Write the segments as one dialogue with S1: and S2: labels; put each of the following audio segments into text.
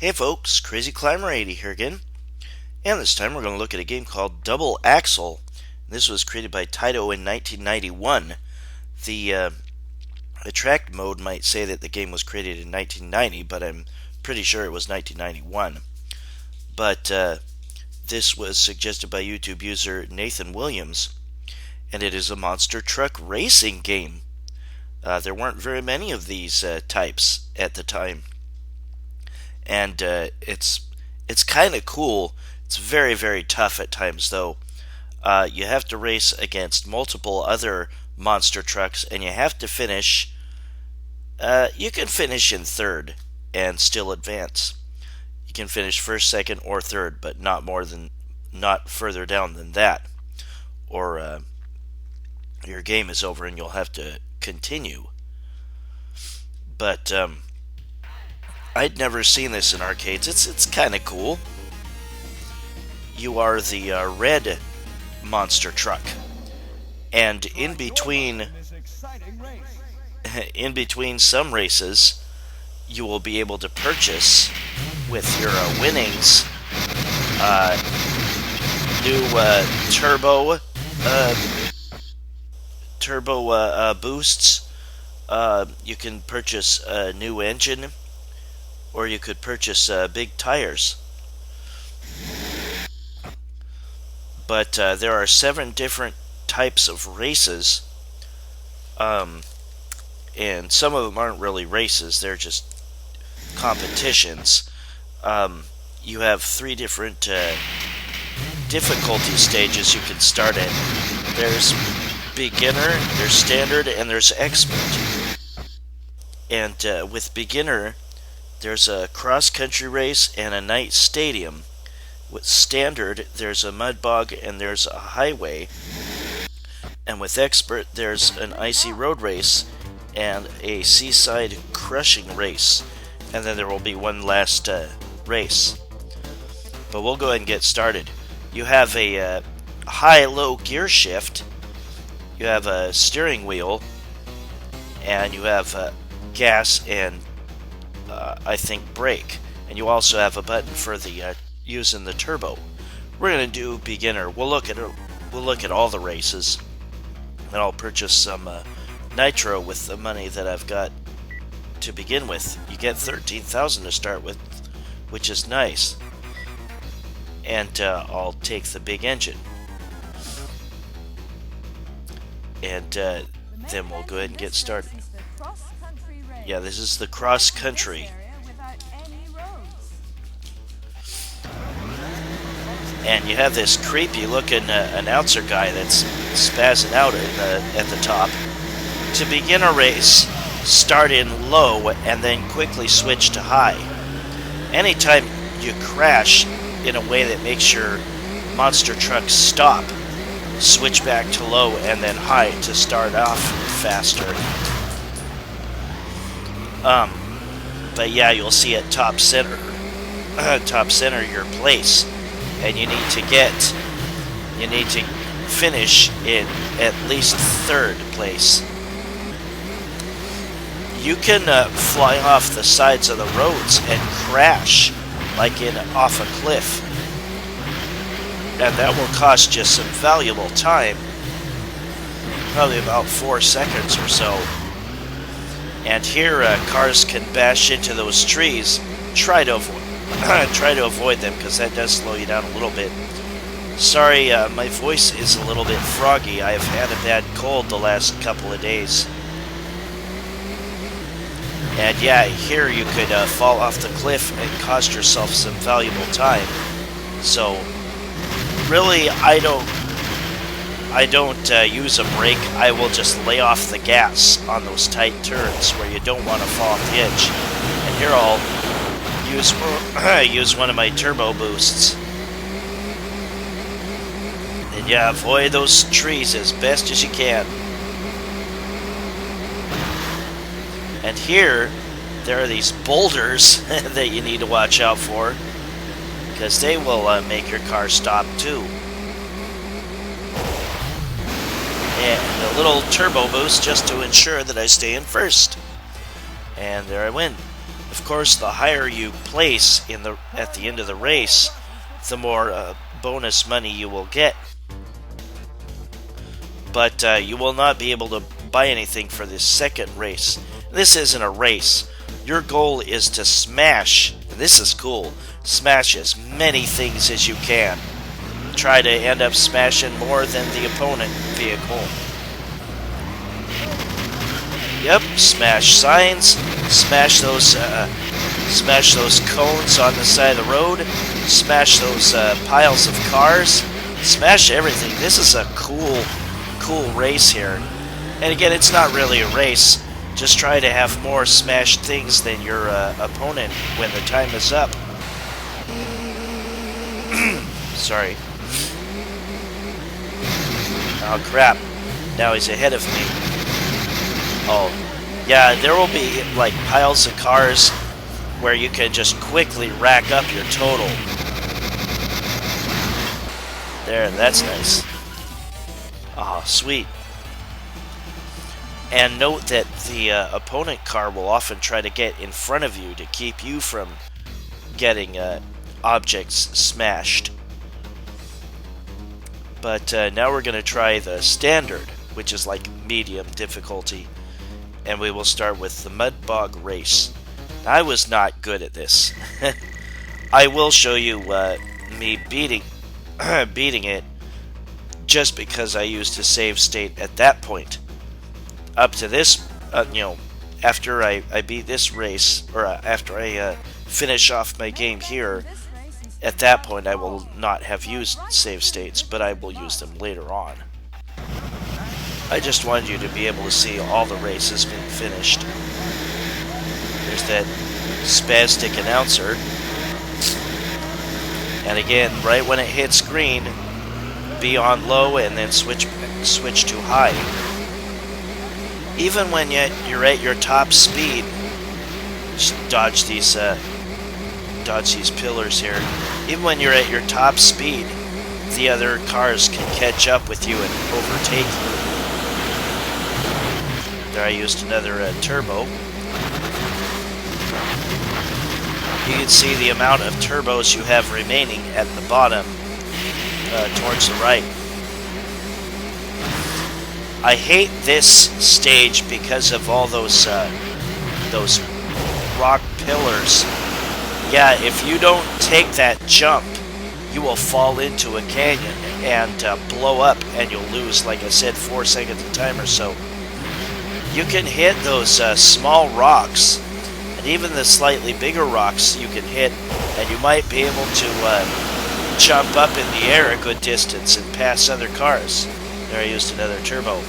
S1: Hey folks, Crazy Climber 80 here again, and this time we're going to look at a game called Double Axle. This was created by Taito in 1991. The attract mode might say that the game was created in 1990, but I'm pretty sure it was 1991. But this was suggested by YouTube user Nathan Williams, and it is a monster truck racing game. There weren't very many of these types at the time. And it's kind of cool. It's very, very tough at times, though. You have to race against multiple other monster trucks, and you have to finish. You can finish in third and still advance. You can finish first, second, or third, but not further down than that, or your game is over and you'll have to continue. But I'd never seen this in arcades. It's kind of cool. You are the red monster truck, and in between some races, you will be able to purchase with your winnings new turbo boosts. You can purchase a new engine, or you could purchase big tires. But there are 7 different types of races, and some of them aren't really races, they're just competitions. You have 3 different difficulty stages you can start in. There's beginner, there's standard, and there's expert. And with beginner, there's a cross-country race and a night stadium. With standard, there's a mud bog and there's a highway. And with expert, there's an icy road race and a seaside crushing race. And then there will be one last race. But we'll go ahead and get started. You have a high-low gear shift. You have a steering wheel. And you have gas and I think brake, and you also have a button for the using the turbo. We're gonna do beginner. We'll look at all the races, and I'll purchase some nitro with the money that I've got to begin with. You get 13,000 to start with, which is nice, and I'll take the big engine, and then we'll go ahead and get started. Yeah, this is the cross country. And you have this creepy looking announcer guy that's spazzing out at the top. To begin a race, start in low and then quickly switch to high. Anytime you crash in a way that makes your monster truck stop, switch back to low and then high to start off faster. But yeah, you'll see at top center your place, and you need to finish in at least third place. You can fly off the sides of the roads and crash like off a cliff, and that will cost you some valuable time, probably about 4 seconds or so. And here, cars can bash into those trees. Try to avoid them, because that does slow you down a little bit. Sorry, my voice is a little bit froggy. I've had a bad cold the last couple of days. And yeah, here you could fall off the cliff and cost yourself some valuable time. So, really, I don't use a brake. I will just lay off the gas on those tight turns where you don't want to fall off the edge. And here I'll use one of my turbo boosts. And yeah, avoid those trees as best as you can. And here, there are these boulders that you need to watch out for, because they will make your car stop too. And a little turbo boost just to ensure that I stay in first. And there I win. Of course, the higher you place at the end of the race, the more bonus money you will get. But you will not be able to buy anything for this second race. This isn't a race. Your goal is to smash, and this is cool, smash as many things as you can. Try to end up smashing more than the opponent vehicle. Yep, smash signs, smash those cones on the side of the road, smash those piles of cars, smash everything. This is a cool race here. And again, it's not really a race. Just try to have more smashed things than your opponent when the time is up. Sorry. Oh crap. Now he's ahead of me. Oh, yeah, there will be like piles of cars where you can just quickly rack up your total. There, that's nice. Oh, sweet. And note that the opponent car will often try to get in front of you to keep you from getting objects smashed. But now we're going to try the standard, which is like medium difficulty. And we will start with the mud bog race. I was not good at this. I will show you me beating it just because I used a save state at that point. Up to this, after I beat this race, or after I finish off my game here, at that point I will not have used save states, but I will use them later on. I just wanted you to be able to see all the races being finished. There's that spastic announcer. And again, right when it hits green, be on low and then switch to high. Even when you're at your top speed, just dodge these pillars here. Even when you're at your top speed, the other cars can catch up with you and overtake you. There, I used another turbo. You can see the amount of turbos you have remaining at the bottom, towards the right. I hate this stage because of all those rock pillars. Yeah, if you don't take that jump, you will fall into a canyon and blow up, and you'll lose, like I said, 4 seconds of time or so. You can hit those small rocks, and even the slightly bigger rocks you can hit, and you might be able to jump up in the air a good distance and pass other cars. There, I used another turbo.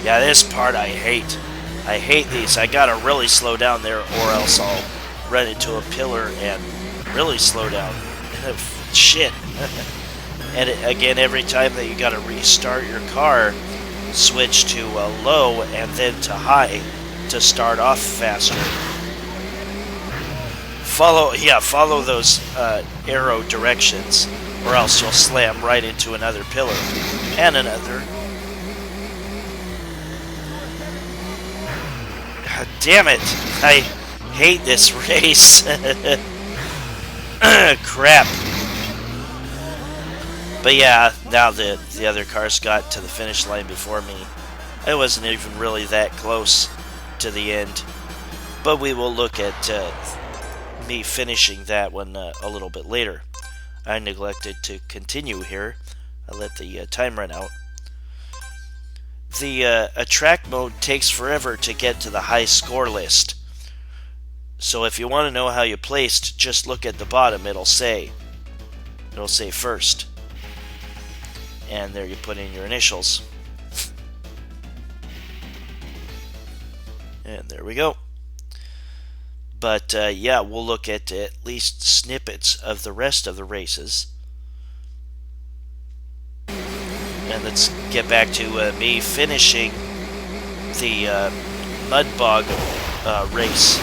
S1: Yeah, this part I hate. I hate these. I gotta really slow down there, or else I'll run into a pillar and really slow down. Shit. And again, every time that you gotta restart your car, switch to low and then to high to start off faster. Follow those arrow directions, or else you'll slam right into another pillar and another. God damn it! I hate this race. Crap. But yeah, now the other cars got to the finish line before me. I wasn't even really that close to the end. But we will look at me finishing that one a little bit later. I neglected to continue here. I let the time run out. The attract mode takes forever to get to the high score list. So if you want to know how you placed, just look at the bottom. It'll say first. And there you put in your initials. And there we go. But yeah, we'll look at least snippets of the rest of the races. And let's get back to me finishing the mud bog race.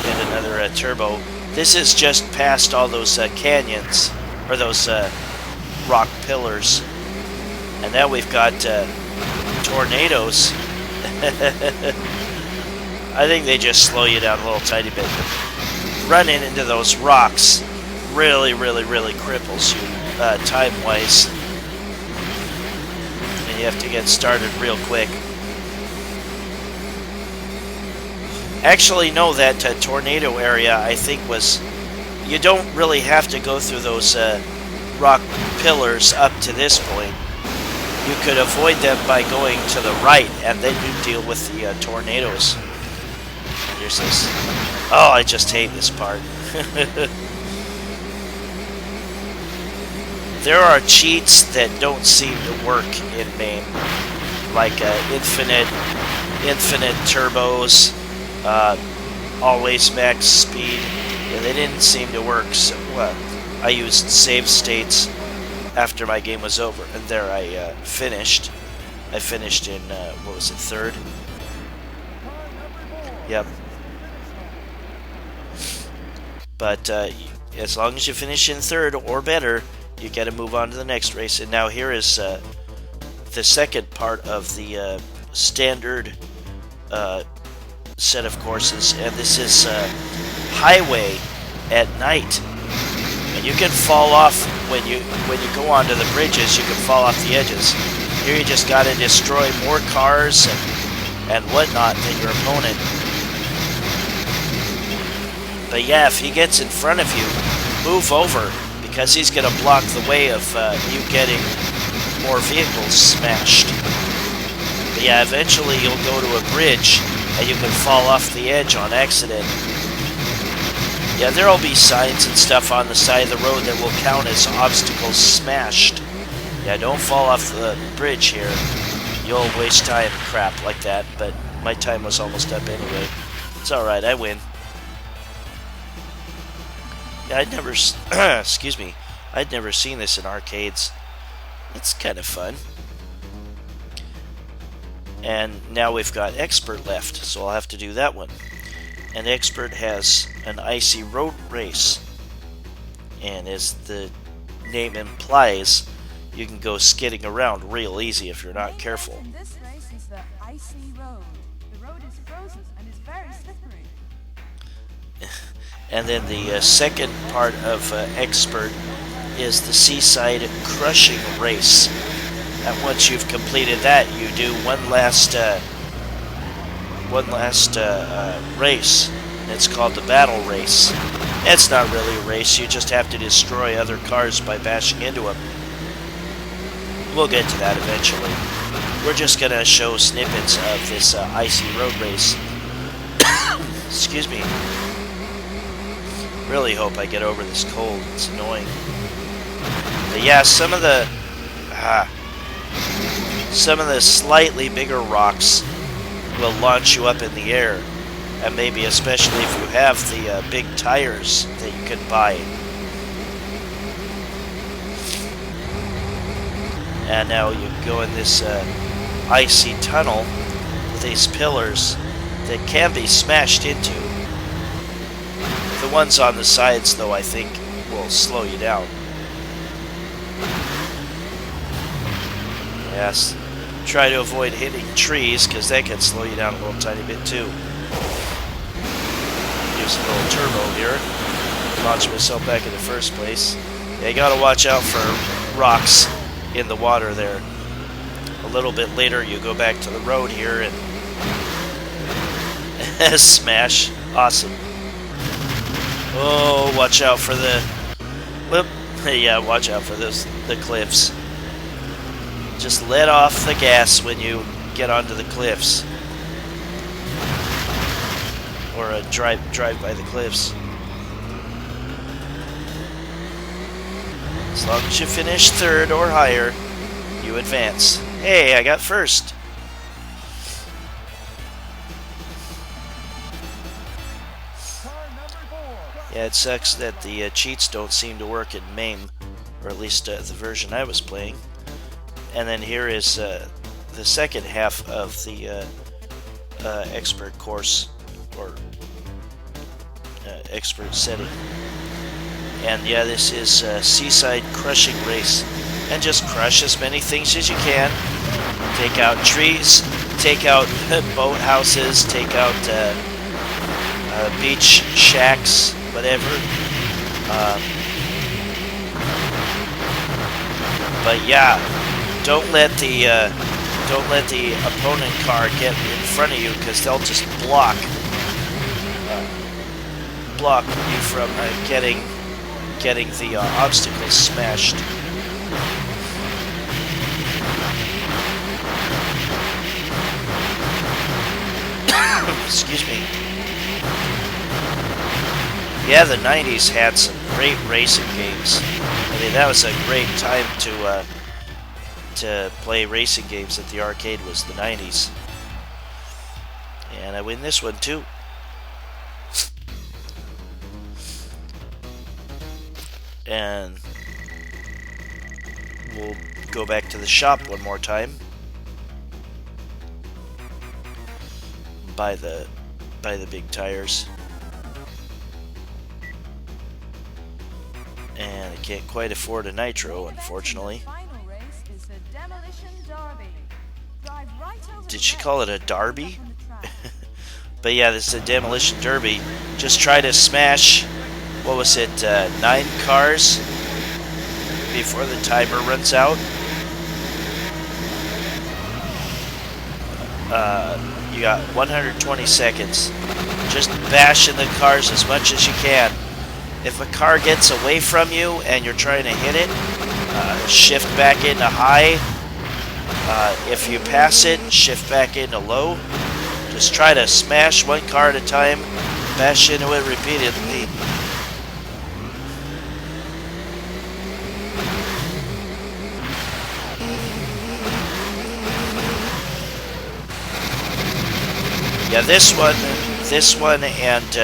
S1: And another turbo. This is just past all those canyons, or those rock pillars. And now we've got tornadoes. I think they just slow you down a little tiny bit. Running into those rocks really cripples you time-wise. And you have to get started real quick. Actually, no, that tornado area, I think, was... You don't really have to go through those rock pillars up to this point. You could avoid them by going to the right, and then you deal with the tornadoes. Here's this. Oh, I just hate this part. There are cheats that don't seem to work in MAME, like infinite turbos, always max speed. Yeah, they didn't seem to work. So I used save states after my game was over, and there I finished. I finished in what was it, third? Yep. But as long as you finish in third or better, you got to move on to the next race. And now here is the second part of the standard set of courses, and this is highway at night. And you can fall off when you go onto the bridges. You can fall off the edges. Here you just got to destroy more cars and whatnot than your opponent. But yeah, if he gets in front of you, move over, because he's going to block the way of you getting more vehicles smashed. But yeah, eventually you'll go to a bridge and you can fall off the edge on accident. Yeah, there'll be signs and stuff on the side of the road that will count as obstacles smashed. Yeah, don't fall off the bridge here. You'll waste time and crap like that, but my time was almost up anyway. It's alright, I win. Yeah, I'd never, excuse me, I'd never seen this in arcades. It's kind of fun. And now we've got Expert left, so I'll have to do that one. And Expert has an icy road race. And as the name implies, you can go skidding around real easy if you're not careful.
S2: This race is the icy road. The road is frozen and is very slippery.
S1: And then the second part of Expert is the seaside crushing race. And once you've completed that, you do one last race. It's called the battle race. It's not really a race. You just have to destroy other cars by bashing into them. We'll get to that eventually. We're just gonna show snippets of this icy road race. Excuse me. Really hope I get over this cold. It's annoying. But yeah, some of the slightly bigger rocks will launch you up in the air, and maybe especially if you have the big tires that you can buy. And now you go in this icy tunnel with these pillars that can be smashed into. The ones on the sides, though, I think will slow you down. Yes. Try to avoid hitting trees, because that can slow you down a little tiny bit too. Use a little turbo here. Launch myself back in the first place. Yeah, you gotta watch out for rocks in the water there. A little bit later, you go back to the road here and smash. Awesome. Oh, watch out for the... Whoop. Yeah, watch out for the cliffs. Just let off the gas when you get onto the cliffs. Or drive by the cliffs. As long as you finish third or higher, you advance. Hey, I got first. Yeah, it sucks that the cheats don't seem to work in MAME, or at least the version I was playing. And then here is the second half of the expert course, or expert setting. And yeah, this is seaside crushing race. And just crush as many things as you can. Take out trees, take out boathouses, take out beach shacks, whatever. But yeah, don't let the opponent car get in front of you, because they'll just block you from getting the obstacles smashed. Excuse me. Yeah, the 90s had some great racing games. I mean, that was a great time to play racing games at the arcade, was the 90s. And I win this one too. And we'll go back to the shop one more time. Buy the big tires. And I can't quite afford a nitro, unfortunately. Did she call it a derby? But yeah, this is a demolition derby. Just try to smash, what was it, 9 cars before the timer runs out. You got 120 seconds. Just bash in the cars as much as you can. If a car gets away from you and you're trying to hit it, shift back into high. If you pass it, shift back into low. Just try to smash one car at a time, bash into it repeatedly. Yeah, this one, and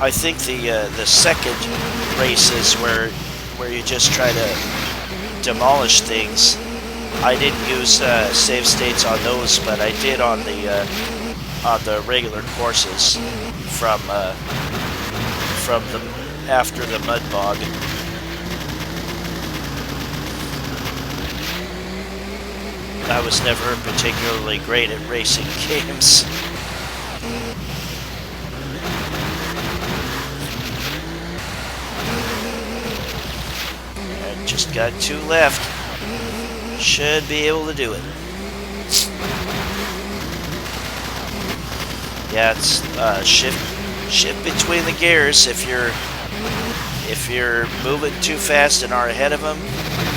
S1: I think the second races where you just try to demolish things. I didn't use save states on those, but I did on the regular courses from the after the mud bog. I was never particularly great at racing games. I just got 2 left. Should be able to do it. Yeah, it's shift between the gears. If you're moving too fast and are ahead of them,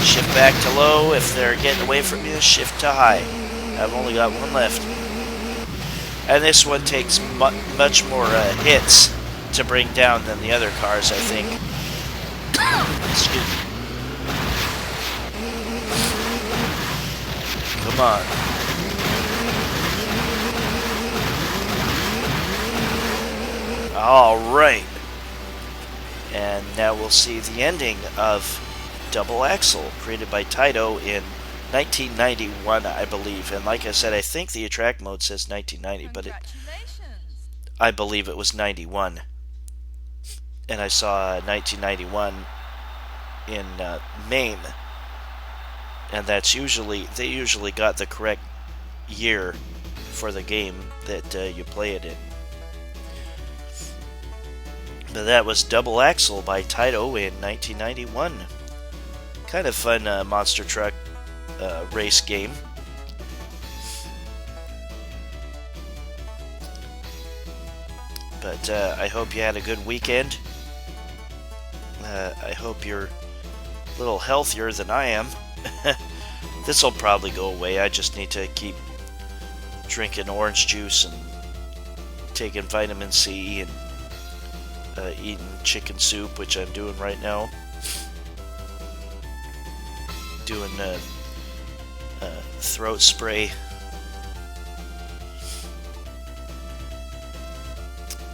S1: shift back to low. If they're getting away from you, shift to high. I've only got 1 left. And this one takes much more hits to bring down than the other cars, I think. Excuse me. Come on. All right. And now we'll see the ending of Double Axle, created by Taito in 1991, I believe. And like I said, I think the attract mode says 1990, but I believe it was 91. And I saw 1991 in Maine. And that's they usually got the correct year for the game that you play it in. But that was Double Axle by Taito in 1991. Kind of fun monster truck race game. But I hope you had a good weekend. I hope you're a little healthier than I am. This will probably go away. I just need to keep drinking orange juice and taking vitamin C and eating chicken soup, which I'm doing right now. Doing throat spray.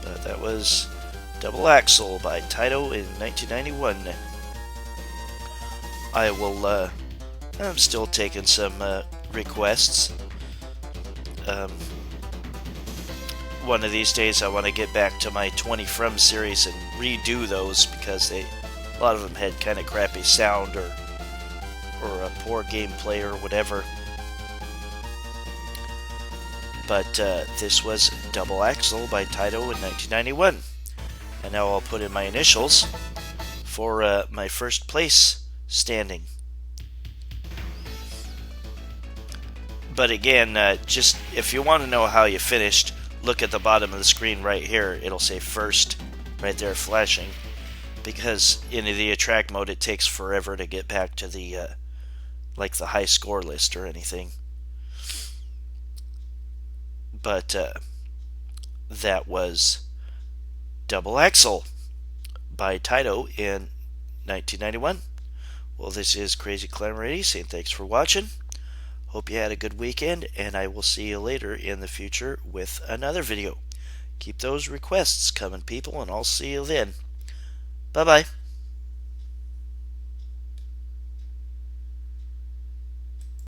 S1: But that was Double Axle by Taito in 1991. I will, I'm still taking some requests. One of these days I want to get back to my 20 From series and redo those, because a lot of them had kind of crappy sound or a poor gameplay or whatever. But this was Double Axle by Taito in 1991. And now I'll put in my initials for my first place standing. But again, just if you want to know how you finished, look at the bottom of the screen right here. It'll say first right there flashing. Because in the attract mode, it takes forever to get back to the like the high score list or anything. But that was Double Axle by Taito in 1991. Well, this is Crazy Climber 80 saying thanks for watching. Hope you had a good weekend, and I will see you later in the future with another video. Keep those requests coming, people, and I'll see you then. Bye-bye.